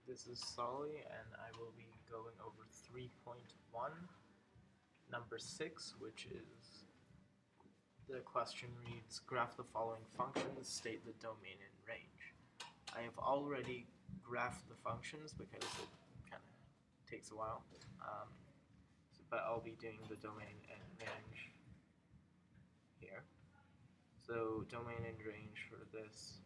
This is Solly, and I will be going over 3.1, number 6, which is the question reads, graph the following functions, state the domain and range. I have already graphed the functions because it kind of takes a while, but I'll be doing the domain and range here. So domain and range for this,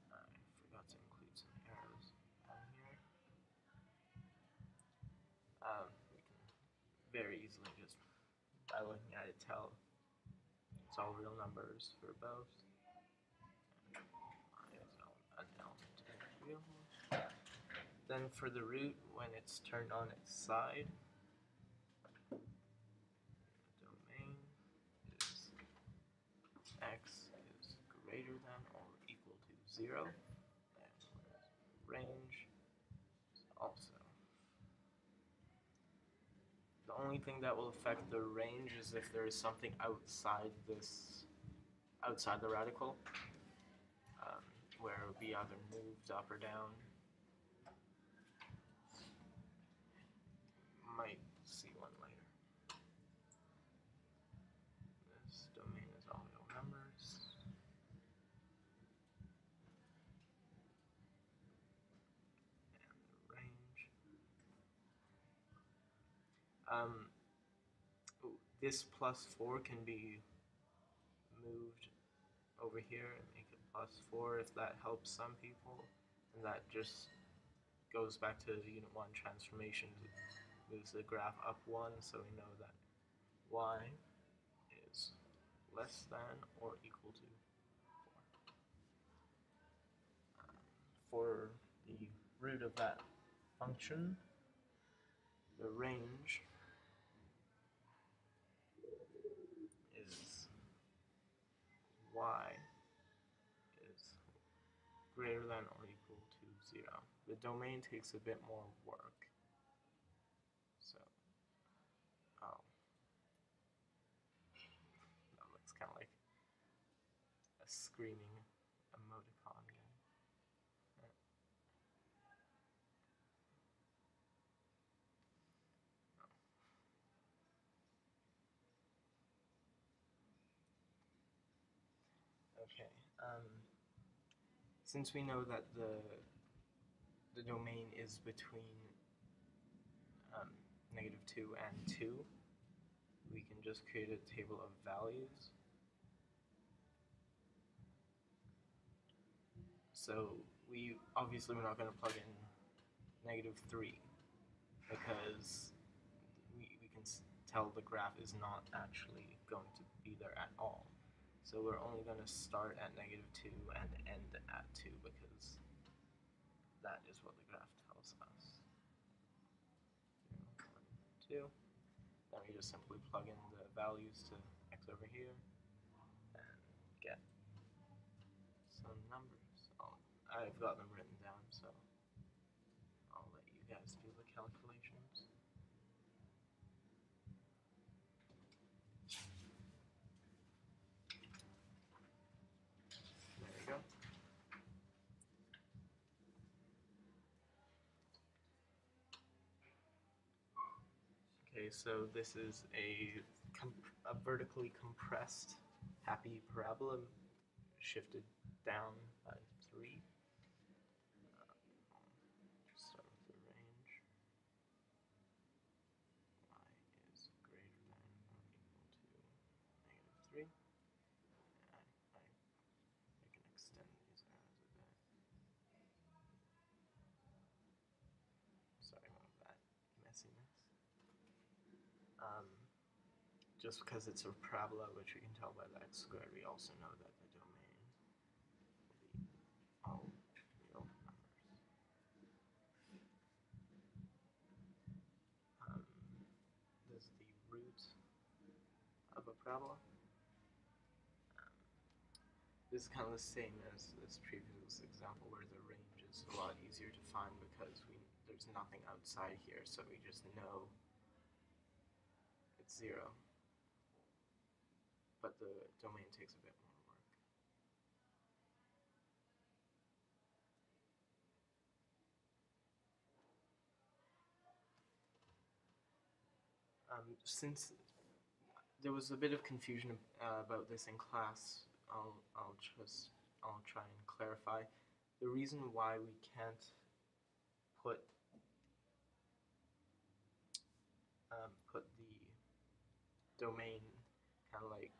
I forgot to include some arrows on here. We can very easily just, by looking at it, tell it's all real numbers for both. An element of real. Then for the root, when it's turned on its side, the domain is x is greater than or equal to 0, and range is also. The only thing that will affect the range is if there is something outside the radical, where it would be either moved up or down. Might see one later. This domain is all real numbers. And the range. This +4 can be moved over here and make it +4 if that helps some people, and that just goes back to the Unit 1 transformation to move the graph up 1, so we know that y is less than or equal to 4. For the root of that function, the range is y is greater than or equal to 0. The domain takes a bit more work. So, that looks kind of like a screaming emoticon again. Okay. Since we know that the domain is between -2 and 2, we can just create a table of values. So we're not going to plug in -3 because we can tell the graph is not actually going to be there at all. So we're only going to start at -2 and end at 2 because that is what the graph tells us. 0, 1, 2. Then we just simply plug in the values to x over here and get some numbers. I've got them written down, so I'll let you guys do the calculations. There you go. Okay, so this is a vertically compressed happy parabola shifted down by 3. Start with the range. Y is greater than or equal to -3. I can extend these arrows a bit. Sorry about that messiness. Just because it's a parabola, which we can tell by the x squared, we also know that the domain will be all real numbers. This is the root of a parabola. This is kind of the same as this previous example where the range is a lot easier to find because there's nothing outside here, so we just know it's 0. But the domain takes a bit more work. Since there was a bit of confusion about this in class, I'll try and clarify. The reason why we can't put the domain kind of like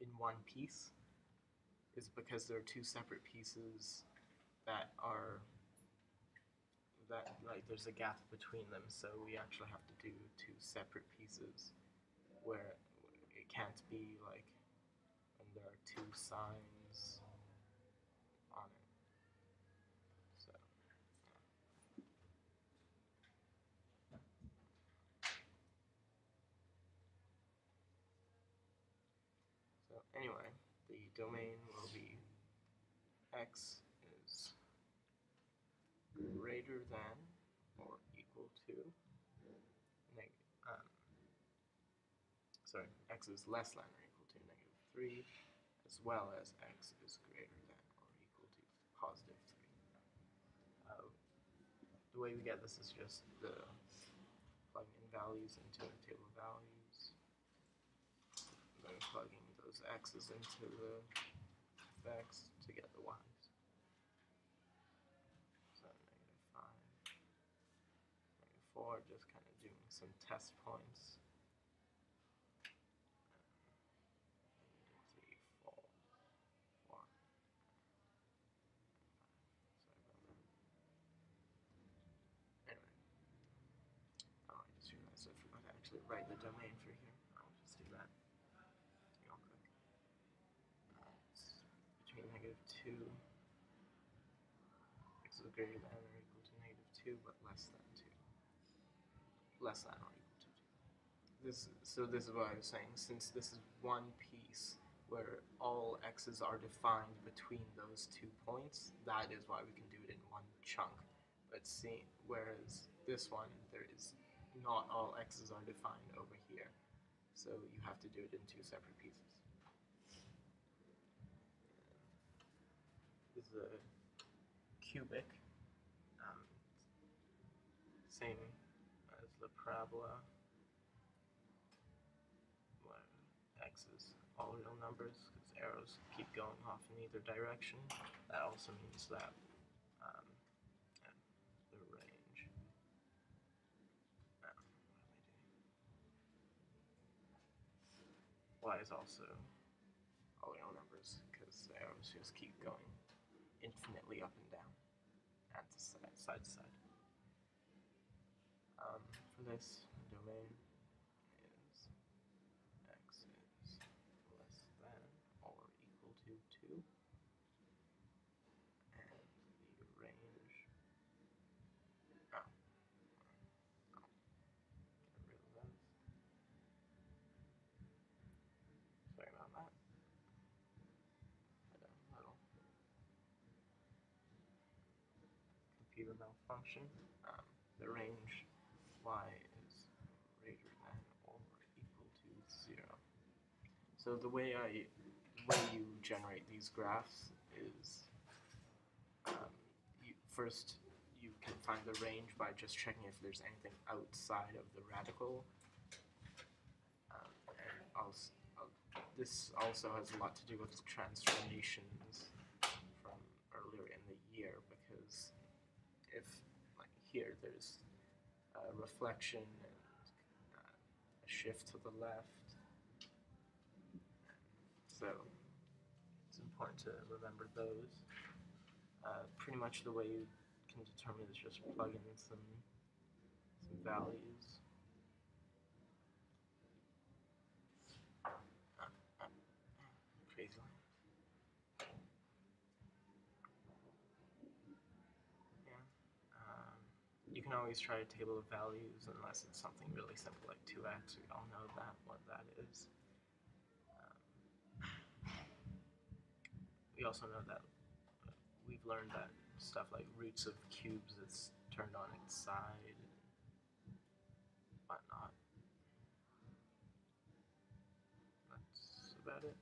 in one piece is because there are two separate pieces that like there's a gap between them, so we actually have to do two separate pieces where it can't be like when there are two signs on it. So anyway, the domain will be x is greater than or equal to x is less than or equal to -3, as well as x is greater than or equal to +3. The way we get this is just plugging in values into a table of values, then plugging those x's into the x to get the y's. So -5, -4, just kind of doing some test points. Write the domain for here. I'll just do that real quick. It's between -2, x is greater than or equal to -2, but less than 2. Less than or equal to 2. So this is what I was saying. Since this is one piece where all x's are defined between those 2 points, that is why we can do it in one chunk. But see, whereas this one, there is not all x's are defined over here, so you have to do it in 2 separate pieces. This is a cubic, same as the parabola, where x is all real numbers because arrows keep going off in either direction. That also means that the range. Y is also all real numbers because the arrows just keep going infinitely up and down and side to side. For this, the domain is x is less than or equal to 2, and the range, get rid of those. Sorry about that. Had a little computer malfunction. The range y is greater than or equal to 0. So the way you generate these graphs is first you can find the range by just checking if there's anything outside of the radical. And also, this also has a lot to do with transformations from earlier in the year, because if, like here, there's a reflection and a shift to the left, so it's important to remember those. Pretty much the way you can determine is just plug in some values. Crazy. Yeah. You can always try a table of values unless it's something really simple like 2x. We all know what that is. We also know that we've learned that stuff like roots of cubes is turned on its side and whatnot. That's about it.